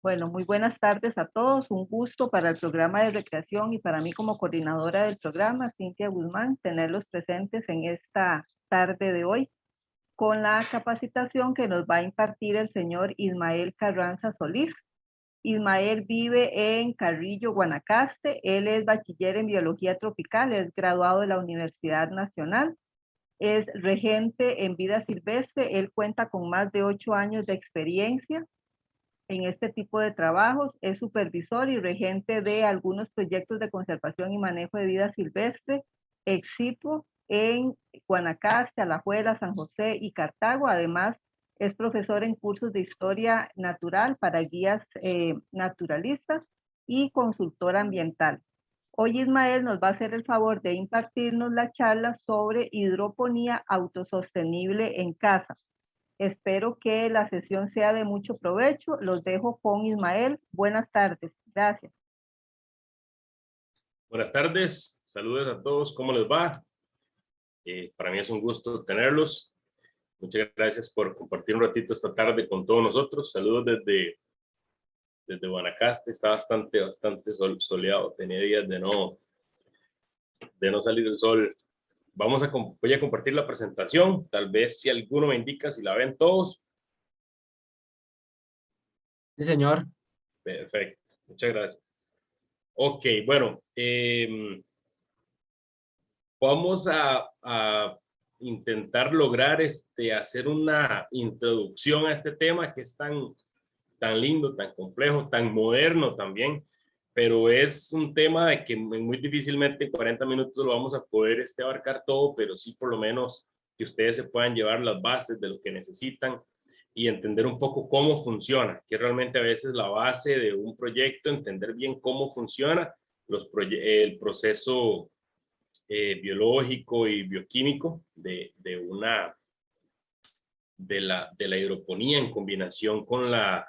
Bueno, muy buenas tardes a todos. Un gusto para el programa de recreación y para mí como coordinadora del programa, Cintia Guzmán, tenerlos presentes en esta tarde de hoy con la capacitación que nos va a impartir el señor Ismael Carranza Solís. Ismael vive en Carrillo, Guanacaste. Él es bachiller en biología tropical, es graduado de la Universidad Nacional, es regente en vida silvestre. Él cuenta con más de 8 años de experiencia en este tipo de trabajos, es supervisor y regente de algunos proyectos de conservación y manejo de vida silvestre, ex situ en Guanacaste, Alajuela, San José y Cartago. Además, es profesor en cursos de historia natural para guías naturalistas y consultor ambiental. Hoy Ismael nos va a hacer el favor de impartirnos la charla sobre hidroponía autosostenible en casa. Espero que la sesión sea de mucho provecho. Los dejo con Ismael. Buenas tardes. Gracias. Buenas tardes. Saludos a todos. ¿Cómo les va? Para mí es un gusto tenerlos. Muchas gracias por compartir un ratito esta tarde con todos nosotros. Saludos desde Guanacaste. Está bastante soleado. Tenía días de no salir el sol. Voy a compartir la presentación. Tal vez si alguno me indica si la ven todos. Sí, señor. Perfecto. Muchas gracias. Ok, bueno. Vamos a intentar lograr hacer una introducción a este tema que es tan lindo, tan complejo, tan moderno también, pero es un tema de que muy difícilmente en 40 minutos lo vamos a poder abarcar todo, pero sí por lo menos que ustedes se puedan llevar las bases de lo que necesitan y entender un poco cómo funciona, que realmente a veces la base de un proyecto, entender bien cómo funciona el proceso biológico y bioquímico de la hidroponía en combinación con la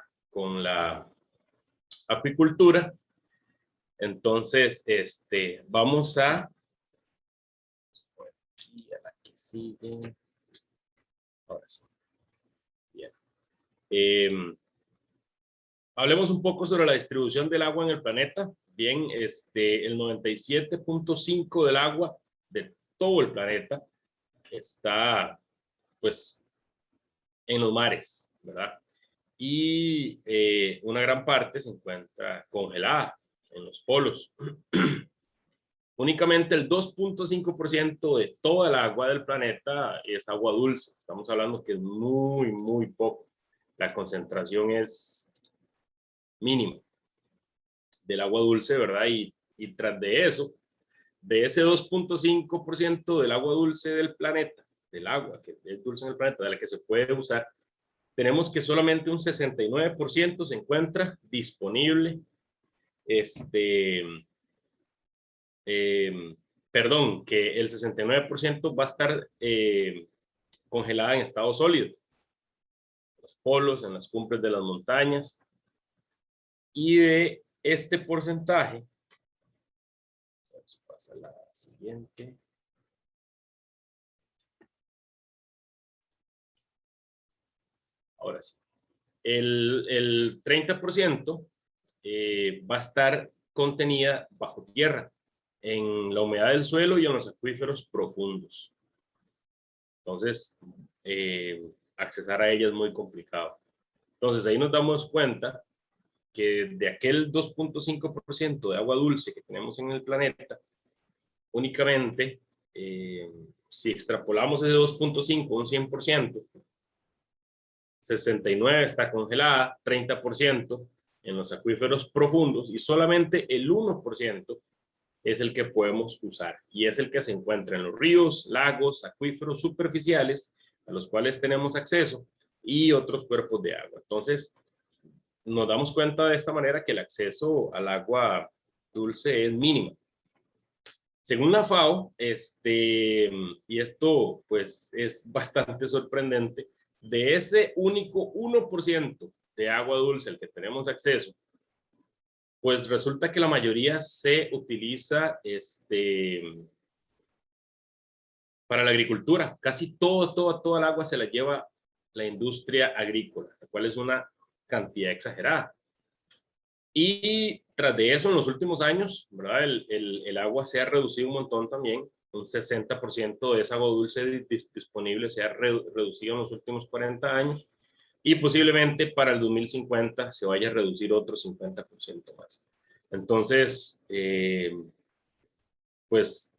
apicultura. Entonces, vamos a la que sigue. Ahora sí. Bien. Hablemos un poco sobre la distribución del agua en el planeta. Bien, el 97.5% del agua de todo el planeta está, pues, en los mares, ¿verdad? Y una gran parte se encuentra congelada en los polos. Únicamente el 2.5% de toda el agua del planeta es agua dulce. Estamos hablando que es muy, muy poco. La concentración es mínima del agua dulce, ¿verdad? Y tras de eso, de ese 2.5% del agua dulce del planeta, del agua que es dulce en el planeta, de la que se puede usar, tenemos que solamente un 69% se encuentra disponible, perdón, que el 69% va a estar congelada en estado sólido, en los polos, en las cumbres de las montañas, y de este porcentaje, a ver si pasa la siguiente. Ahora sí. El 30% va a estar contenida bajo tierra, en la humedad del suelo y en los acuíferos profundos. Entonces, accesar a ella es muy complicado. Entonces, ahí nos damos cuenta que de aquel 2.5% de agua dulce que tenemos en el planeta, únicamente, si extrapolamos ese 2.5, un 100%, 69 está congelada, 30% en los acuíferos profundos y solamente el 1% es el que podemos usar y es el que se encuentra en los ríos, lagos, acuíferos superficiales a los cuales tenemos acceso y otros cuerpos de agua. Entonces, nos damos cuenta de esta manera que el acceso al agua dulce es mínimo. Según la FAO, y esto pues es bastante sorprendente, de ese único 1% de agua dulce al que tenemos acceso, pues resulta que la mayoría se utiliza para la agricultura. Casi toda el agua se la lleva la industria agrícola, la cual es una cantidad exagerada. Y tras de eso, en los últimos años, ¿verdad? El agua se ha reducido un montón también. Un 60% de esa agua dulce disponible se ha reducido en los últimos 40 años. Y posiblemente para el 2050 se vaya a reducir otro 50% más. Entonces, pues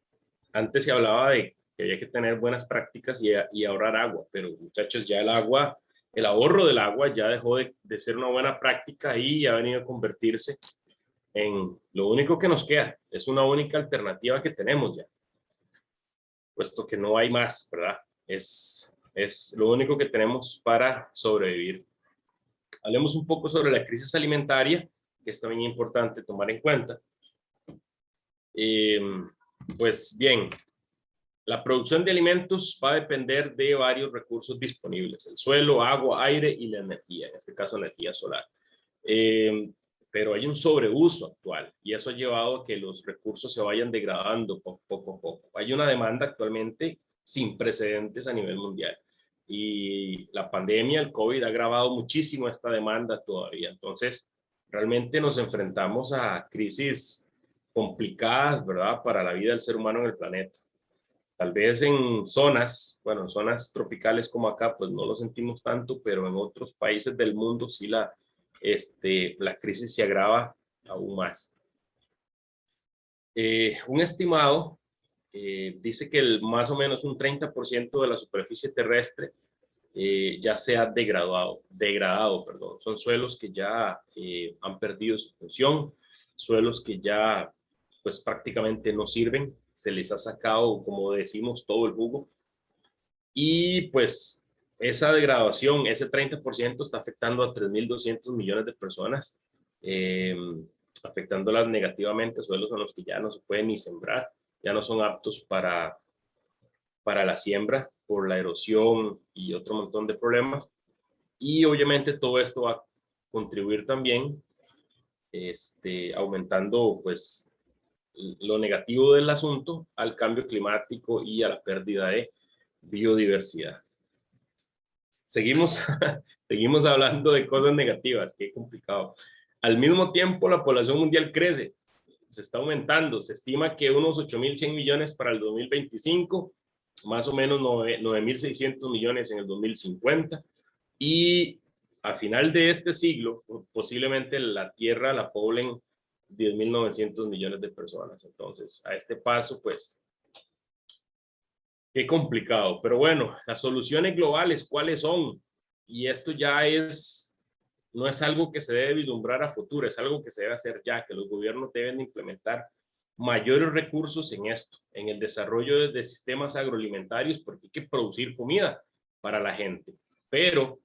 antes se hablaba de que había que tener buenas prácticas y ahorrar agua, pero muchachos, ya el agua, el ahorro del agua ya dejó de ser una buena práctica y ha venido a convertirse en lo único que nos queda. Es una única alternativa que tenemos ya, puesto que no hay más, ¿verdad? Es lo único que tenemos para sobrevivir. Hablemos un poco sobre la crisis alimentaria, que es también importante tomar en cuenta. Pues bien, la producción de alimentos va a depender de varios recursos disponibles: el suelo, agua, aire y la energía, en este caso energía solar. Pero hay un sobreuso actual y eso ha llevado a que los recursos se vayan degradando poco a poco. Hay una demanda actualmente sin precedentes a nivel mundial y la pandemia, el COVID, ha agravado muchísimo esta demanda todavía. Entonces, realmente nos enfrentamos a crisis complicadas, ¿verdad?, para la vida del ser humano en el planeta. Tal vez en zonas, bueno, en zonas tropicales como acá, pues no lo sentimos tanto, pero en otros países del mundo sí la crisis se agrava aún más. Un estimado dice que más o menos un 30% de la superficie terrestre ya se ha degradado, perdón. Son suelos que ya han perdido su función, suelos que ya pues prácticamente no sirven, se les ha sacado, como decimos, todo el jugo. Y pues esa degradación, ese 30% está afectando a 3.200 millones de personas, afectándolas negativamente, suelos en los que ya no se puede ni sembrar, ya no son aptos para la siembra por la erosión y otro montón de problemas. Y obviamente todo esto va a contribuir también aumentando pues lo negativo del asunto al cambio climático y a la pérdida de biodiversidad. Seguimos hablando de cosas negativas, qué complicado. Al mismo tiempo, la población mundial crece, se está aumentando. Se estima que unos 8.100 millones para el 2025, más o menos 9.600 millones en el 2050. Y a final de este siglo, posiblemente la Tierra la poblen 10.900 millones de personas. Entonces, a este paso, pues, qué complicado. Pero bueno, las soluciones globales, ¿cuáles son? Y esto ya no es algo que se debe vislumbrar a futuro, es algo que se debe hacer ya, que los gobiernos deben implementar mayores recursos en esto, en el desarrollo de sistemas agroalimentarios, porque hay que producir comida para la gente, pero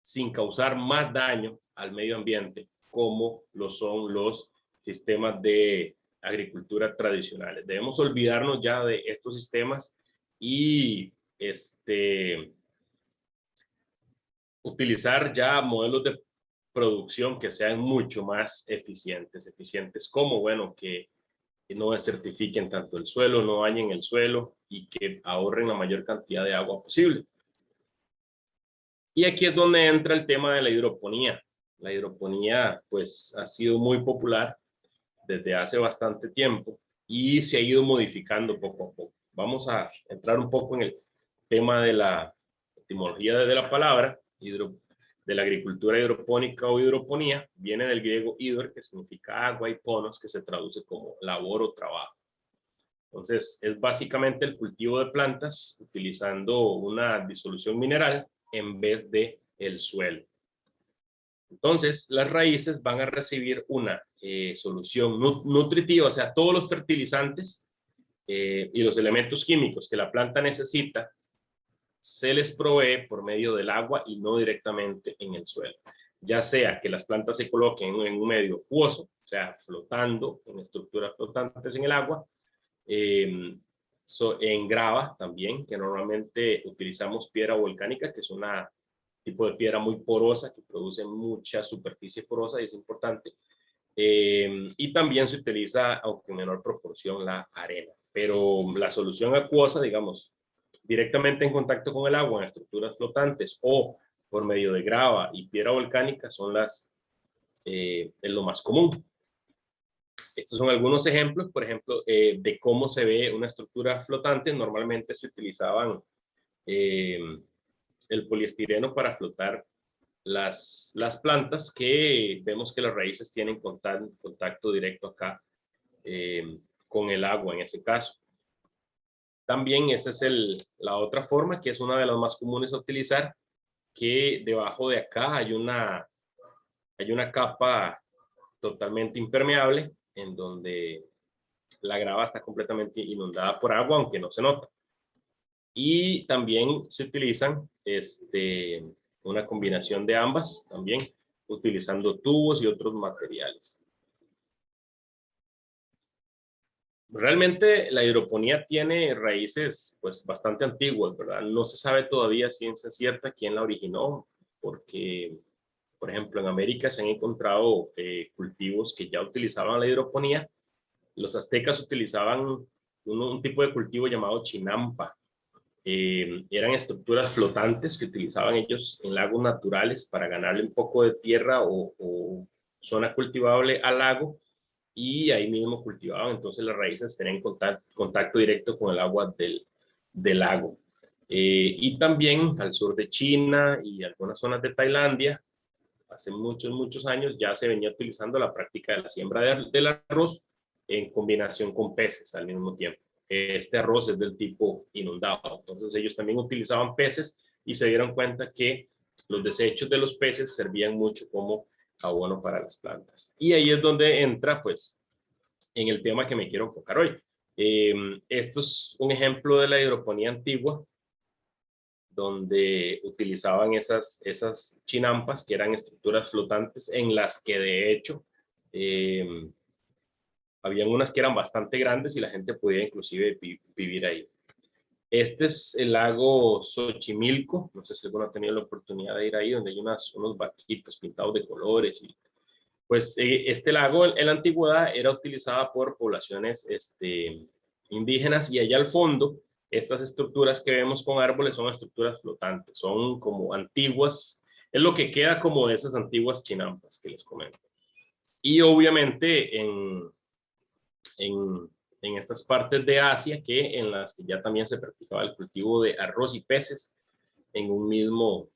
sin causar más daño al medio ambiente, como lo son los sistemas de agricultura tradicionales. Debemos olvidarnos ya de estos sistemas y utilizar ya modelos de producción que sean mucho más eficientes como, bueno, que no desertifiquen tanto el suelo, no dañen el suelo y que ahorren la mayor cantidad de agua posible. Y aquí es donde entra el tema de la hidroponía. La hidroponía, pues, ha sido muy popular desde hace bastante tiempo y se ha ido modificando poco a poco. Vamos a entrar un poco en el tema de la etimología de la palabra, de la agricultura hidropónica o hidroponía. Viene del griego hidro, que significa agua, y ponos, que se traduce como labor o trabajo. Entonces, es básicamente el cultivo de plantas utilizando una disolución mineral en vez de el suelo. Entonces, las raíces van a recibir una solución nutritiva, o sea, todos los fertilizantes y los elementos químicos que la planta necesita se les provee por medio del agua y no directamente en el suelo. Ya sea que las plantas se coloquen en un medio acuoso, o sea, flotando en estructuras flotantes en el agua, en grava también, que normalmente utilizamos piedra volcánica, que es una tipo de piedra muy porosa que produce mucha superficie porosa y es importante. Y también se utiliza, aunque en menor proporción, la arena. Pero la solución acuosa, digamos, directamente en contacto con el agua en estructuras flotantes o por medio de grava y piedra volcánica son las es lo más común. Estos son algunos ejemplos, por ejemplo, de cómo se ve una estructura flotante. Normalmente se utilizaban el poliestireno para flotar las plantas, que vemos que las raíces tienen contacto directo acá con el agua en ese caso. También esta es la otra forma, que es una de las más comunes a utilizar, que debajo de acá hay una capa totalmente impermeable en donde la grava está completamente inundada por agua, aunque no se nota. Y también se utilizan una combinación de ambas, también utilizando tubos y otros materiales. Realmente la hidroponía tiene raíces pues bastante antiguas, ¿verdad? No se sabe todavía ciencia cierta quién la originó, porque, por ejemplo, en América se han encontrado cultivos que ya utilizaban la hidroponía. Los aztecas utilizaban un tipo de cultivo llamado chinampa. Eran estructuras flotantes que utilizaban ellos en lagos naturales para ganarle un poco de tierra o zona cultivable al lago, y ahí mismo cultivaban. Entonces las raíces tenían contacto directo con el agua del lago. Y también al sur de China y algunas zonas de Tailandia, hace muchos años ya se venía utilizando la práctica de la siembra del arroz en combinación con peces al mismo tiempo. Este arroz es del tipo inundado, entonces ellos también utilizaban peces y se dieron cuenta que los desechos de los peces servían mucho como abono para las plantas. Y ahí es donde entra, pues, en el tema que me quiero enfocar hoy. Esto es un ejemplo de la hidroponía antigua, donde utilizaban esas chinampas, que eran estructuras flotantes en las que de hecho habían unas que eran bastante grandes y la gente podía inclusive vivir ahí. Este es el lago Xochimilco, no sé si alguno ha tenido la oportunidad de ir ahí, donde hay unos barquitos pintados de colores. Y pues este lago en la antigüedad era utilizada por poblaciones indígenas, y allá al fondo estas estructuras que vemos con árboles son estructuras flotantes, son como antiguas, es lo que queda como de esas antiguas chinampas que les comento. Y obviamente en estas partes de Asia, en las que ya también se practicaba el cultivo de arroz y peces en un mismo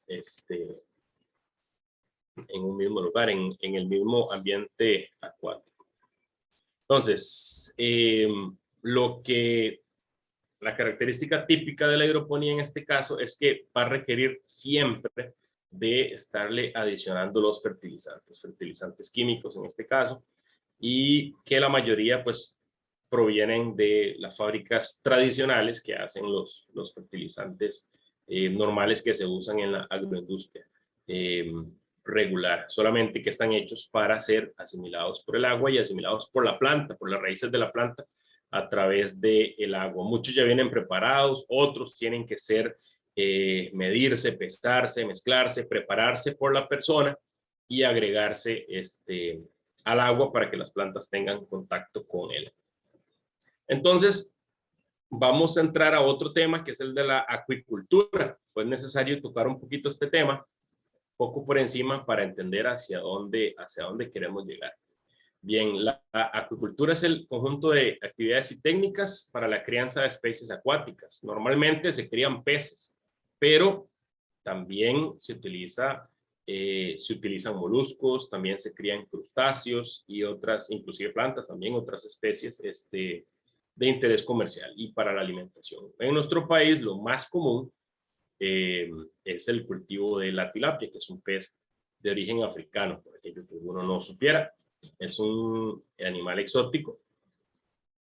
lugar, en el mismo ambiente acuático. Entonces, la característica típica de la hidroponía en este caso es que va a requerir siempre de estarle adicionando los fertilizantes químicos en este caso, y que la mayoría pues provienen de las fábricas tradicionales que hacen los fertilizantes normales que se usan en la agroindustria regular, solamente que están hechos para ser asimilados por el agua y asimilados por la planta, por las raíces de la planta, a través del agua. Muchos ya vienen preparados, otros tienen que ser medirse, pesarse, mezclarse, prepararse por la persona y agregarse al agua para que las plantas tengan contacto con él. Entonces, vamos a entrar a otro tema, que es el de la acuicultura. Pues es necesario tocar un poquito este tema, poco por encima, para entender hacia dónde queremos llegar. Bien, la acuicultura es el conjunto de actividades y técnicas para la crianza de especies acuáticas. Normalmente se crían peces, pero también se utilizan moluscos, también se crían crustáceos y otras, inclusive plantas, también otras especies de interés comercial y para la alimentación. En nuestro país lo más común es el cultivo de la tilapia, que es un pez de origen africano, por ejemplo, que uno no supiera. Es un animal exótico